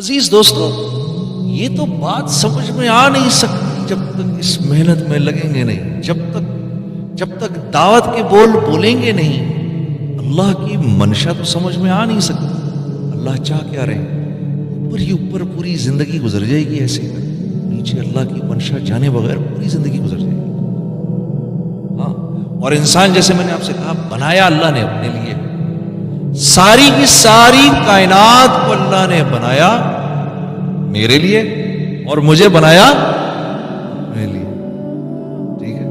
عزیز دوستو، یہ تو بات سمجھ میں آ نہیں سکتی جب تک اس محنت میں لگیں گے نہیں، جب تک دعوت کے بول بولیں گے نہیں، اللہ کی منشا تو سمجھ میں آ نہیں سکتی۔ اللہ چاہ کیا رہے ہیں؟ اوپر ہی اوپر پوری زندگی گزر جائے گی ایسے ہی، نیچے اللہ کی منشا جانے بغیر پوری زندگی گزر جائے گی۔ ہاں، اور انسان جیسے میں نے آپ سے کہا بنایا اللہ نے اپنے لیے، ساری کی ساری کائنات کو اللہ نے بنایا میرے لیے اور مجھے بنایا میرے لیے، ٹھیک ہے؟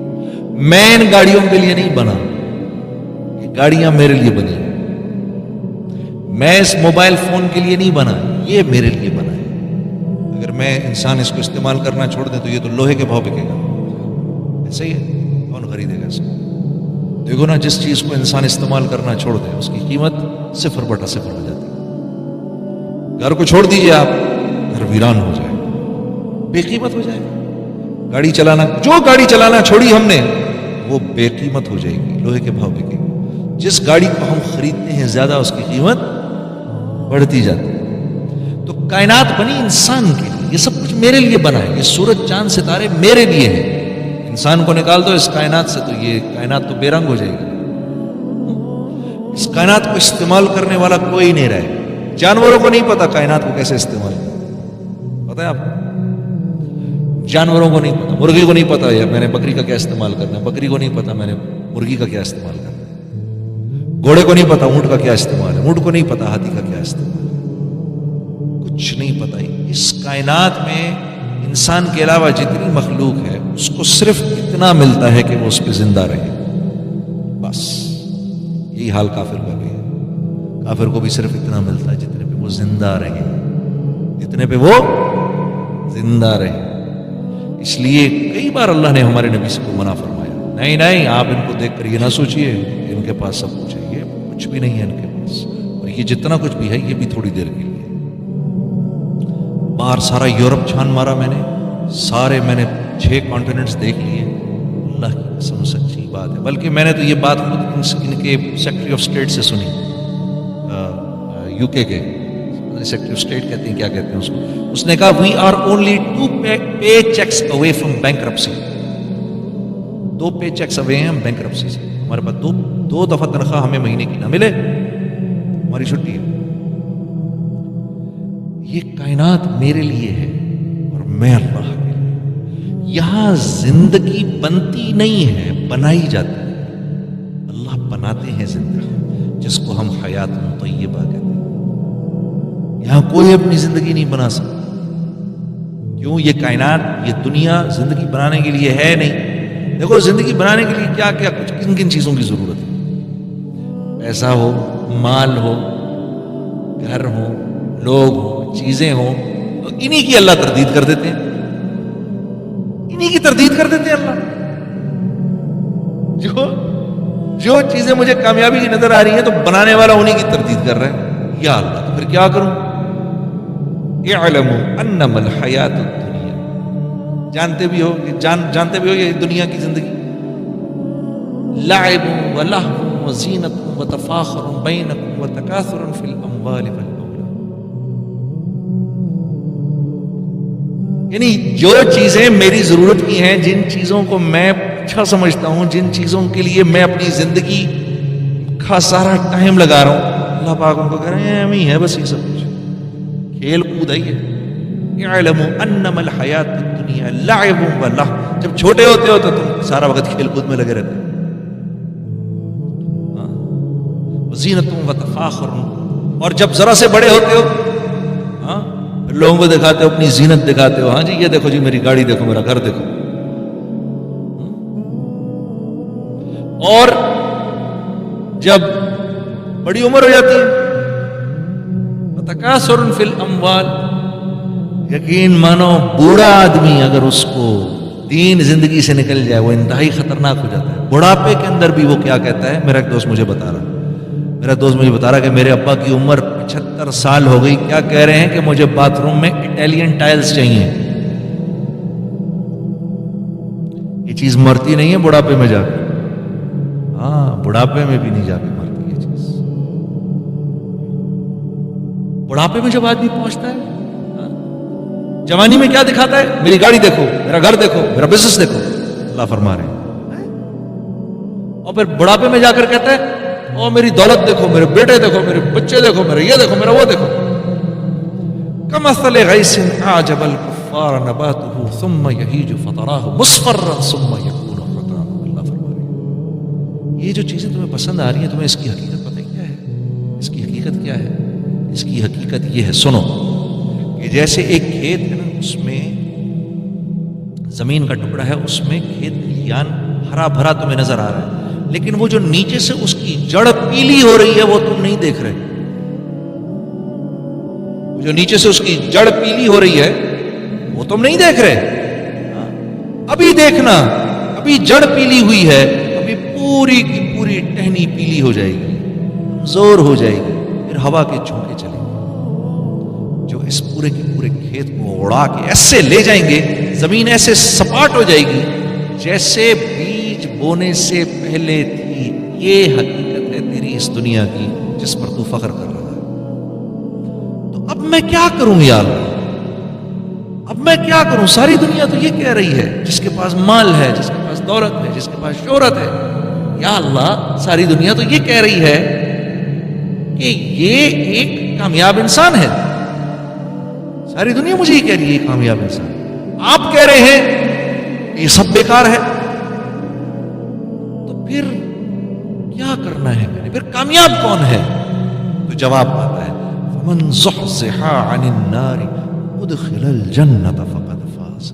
میں ان گاڑیوں کے لیے نہیں بنا، یہ گاڑیاں میرے لیے بنی، میں اس موبائل فون کے لیے نہیں بنا، یہ میرے لیے بنا ہے۔ اگر میں انسان اس کو استعمال کرنا چھوڑ دیں تو یہ تو لوہے کے بھاؤ بکے گا، ایسا ہی ہے، کون خریدے گا اس کو؟ دیکھو نا، جس چیز کو انسان استعمال کرنا چھوڑ دے اس کی قیمت 0/0 ہو جاتی ہے۔ گھر کو چھوڑ دیجئے آپ، گھر ویران ہو جائے گا، بے قیمت ہو جائے گا۔ گاڑی چلانا، جو گاڑی چلانا چھوڑی ہم نے وہ بے قیمت ہو جائے گی، لوہے کے بھاؤ بکے گی۔ جس گاڑی کو ہم خریدتے ہیں زیادہ اس کی قیمت بڑھتی جاتی ہے۔ تو کائنات بنی انسان کے لیے، یہ سب کچھ میرے لیے بنا ہے، یہ سورج چاند ستارے میرے لیے ہیں۔ انسان کو نکال دو اس کائنات سے تو یہ کائنات تو بے رنگ ہو جائے گی۔ اس کائنات کو استعمال کرنے والا کوئی نہیں رہے۔ جانوروں کو نہیں پتا کائنات کو کیسے استعمال کرنا، پتا ہے آپ کو؟ جانوروں کو نہیں پتا، مرغی کو نہیں پتا میں نے بکری کا کیا استعمال کرنا ہے، بکری کو نہیں پتا میں نے مرغی کا کیا استعمال کرنا ہے، گھوڑے کو نہیں پتا اونٹ کا کیا استعمال ہے، اونٹ کو نہیں پتا ہاتھی کا کیا استعمال ہے، کچھ نہیں پتا۔ اس کائنات میں انسان کے علاوہ جتنی مخلوق ہے اس کو صرف اتنا ملتا ہے کہ وہ اس پہ زندہ رہے، بس۔ یہی حال کافر کا بھی ہے، کافر کو بھی صرف اتنا ملتا ہے جتنے پہ وہ زندہ رہے، جتنے پہ وہ زندہ رہے۔ اس لیے کئی بار اللہ نے ہمارے نبی سے کو منع فرمایا، نہیں نہیں، آپ ان کو دیکھ کر یہ نہ سوچئے ان کے پاس سب کچھ ہے، یہ کچھ بھی نہیں ہے ان کے پاس، اور یہ جتنا کچھ بھی ہے یہ بھی تھوڑی دیر کے لیے۔ باہر سارا یورپ چھان مارا میں نے، سارے میں نے 6 کانٹیننٹس دیکھ لیے، اللہ کی قسم سچی بات ہے۔ بلکہ میں نے تو یہ بات خود ان کے سیکرٹری آف اسٹیٹ سے سنی، یو کے سیکرٹری آف اسٹیٹ کہتے ہیں، کیا کہتے ہیں اس کو، اس نے کہا we are only 2 paychecks away from bankruptcy, 2 paychecks away ہیں ہم بینکرپسی سے، ہمارے پاس دو دفعہ تنخواہ ہمیں مہینے کی نہ ملے، ہماری چھٹی ہے۔ یہ کائنات میرے لیے ہے اور میں اللہ کے لیے۔ یہاں زندگی بنتی نہیں ہے، بنائی جاتی ہے۔ اللہ بناتے ہیں زندگی، جس کو ہم حیات طیبہ کہتے ہیں۔ یہاں کوئی اپنی زندگی نہیں بنا سکتا۔ کیوں؟ یہ کائنات، یہ دنیا زندگی بنانے کے لیے ہے نہیں۔ دیکھو زندگی بنانے کے لیے کیا کیا کچھ کن کن چیزوں کی ضرورت ہے؟ پیسہ ہو، مال ہو، گھر ہو، لوگ ہوں، چیزیں ہوں، تو انہی کی اللہ تردید کر دیتے ہیں، انہی کی تردید کر دیتے ہیں اللہ۔ جو چیزیں مجھے کامیابی کی نظر آ رہی ہیں تو بنانے والا انہی کی تردید کر رہا ہے، یا اللہ، تو پھر کیا کروں؟ اعلموا انما الحیات الدنیا، جانتے بھی ہو یہ دنیا کی زندگی لعب و لہو و زینت و تفاخر بینکم و تکاثر فی الاموال والأولاد، یعنی جو چیزیں میری ضرورت کی ہیں، جن چیزوں کو میں اچھا سمجھتا ہوں، جن چیزوں کے لیے میں اپنی زندگی کا سارا ٹائم لگا رہا ہوں، اللہ پاک ان کو کہہ رہے ہیں ہم ہی ہے بس، یہ سب کچھ کھیل کود ہے۔ اعلموا انما الحیات الدنیا لعب و لہو، جب چھوٹے ہوتے ہو تو تم سارا وقت کھیل کود میں لگے رہتے ہو، زینت و تفاخر، اور جب ذرا سے بڑے ہوتے ہو لوگوں کو دکھاتے ہو، اپنی زینت دکھاتے ہو، ہاں جی یہ دیکھو جی میری گاڑی دیکھو، میرا گھر دیکھو، اور جب بڑی عمر ہو جاتی ہے تکاثر فی الاموال، یقین مانو بوڑھا آدمی اگر اس کو دین زندگی سے نکل جائے وہ انتہائی خطرناک ہو جاتا ہے۔ بڑھاپے کے اندر بھی وہ کیا کہتا ہے، میرا ایک دوست مجھے بتا رہا کہ میرے ابا کی عمر 75 سال ہو گئی، کیا کہہ رہے ہیں کہ مجھے باتھ روم میں اٹیلین ٹائلز چاہیے۔ یہ چیز مرتی نہیں ہے بڑھاپے میں جا کے، ہاں بڑھاپے میں بھی نہیں جا کے مرتی یہ چیز۔ بڑھاپے میں جب آدمی پہنچتا ہے جوانی میں کیا دکھاتا ہے؟ میری گاڑی دیکھو، میرا گھر دیکھو، میرا بزنس دیکھو، اللہ فرما رہے ہیں. اور پھر بڑھاپے میں جا کر کہتا ہے او میری دولت دیکھو، میرے بیٹے دیکھو، میرے بچے دیکھو، میرا یہ دیکھو، میرا وہ دیکھو. کمثل غیث اعجب الکفار نباتہ ثم یہیج فتراہ مصفرا ثم یکون حطاما. اللہ فرما رہے ہیں یہ جو چیزیں تمہیں پسند آ رہی ہیں، تمہیں اس کی حقیقت پتہ کیا ہے؟ اس کی حقیقت کیا ہے؟ اس کی حقیقت یہ ہے، سنو، کہ جیسے ایک کھیت ہے نا، اس میں زمین کا ٹکڑا ہے، اس میں کھیت کھلیان ہرا بھرا تمہیں نظر آ رہا ہے، لیکن وہ جو نیچے سے اس کی جڑ پیلی ہو رہی ہے وہ تم نہیں دیکھ رہے. وہ جو نیچے سے اس کی جڑ پیلی ہو رہی ہے وہ تم نہیں دیکھ رہے. ابھی دیکھنا، ابھی جڑ پیلی ہوئی ہے، ابھی پوری کی پوری ٹہنی پیلی ہو جائے گی، کمزور ہو جائے گی، پھر ہوا کے جھونکے چلیں گے جو اس پورے کے پورے کھیت کو اڑا کے ایسے لے جائیں گے، زمین ایسے سپاٹ ہو جائے گی جیسے بیج بونے سے پہلے تھی. یہ حقیقت ہے تیری اس دنیا کی جس پر تو فخر کر رہا ہے. تو اب میں کیا کروں یا اللہ؟ اب میں کیا کروں؟ ساری دنیا تو یہ کہہ رہی ہے، جس کے پاس مال ہے، جس کے پاس دولت ہے، جس کے پاس شہرت ہے، یا اللہ ساری دنیا تو یہ کہہ رہی ہے کہ یہ ایک کامیاب انسان ہے. ساری دنیا مجھے یہ کہہ رہی ہے یہ کامیاب انسان. آپ کہہ رہے ہیں کہ یہ سب بیکار ہے. تو پھر کیا کرنا ہے میں نے؟ پھر کامیاب کون ہے؟ تو جواب آتا ہے فمن زحزح عن النار ادخل الجنت فقد فاز.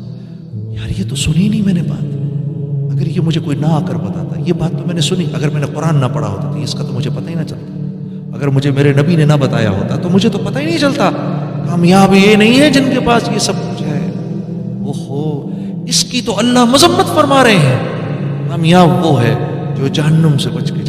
یار یہ تو سنی نہیں میں نے بات. اگر یہ مجھے کوئی نہ آ کر بتاتا، یہ بات تو میں نے سنی، اگر میں نے قرآن نہ پڑھا ہوتا تو اس کا تو مجھے پتہ ہی نہ چلتا. اگر مجھے میرے نبی نے نہ بتایا ہوتا تو مجھے تو پتہ ہی نہیں چلتا. کامیاب یہ نہیں ہے جن کے پاس یہ سب کچھ ہے. اوہو، اس کی تو اللہ مذمت فرما رہے ہیں. کامیاب وہ ہے جو جہنم سے بچ کے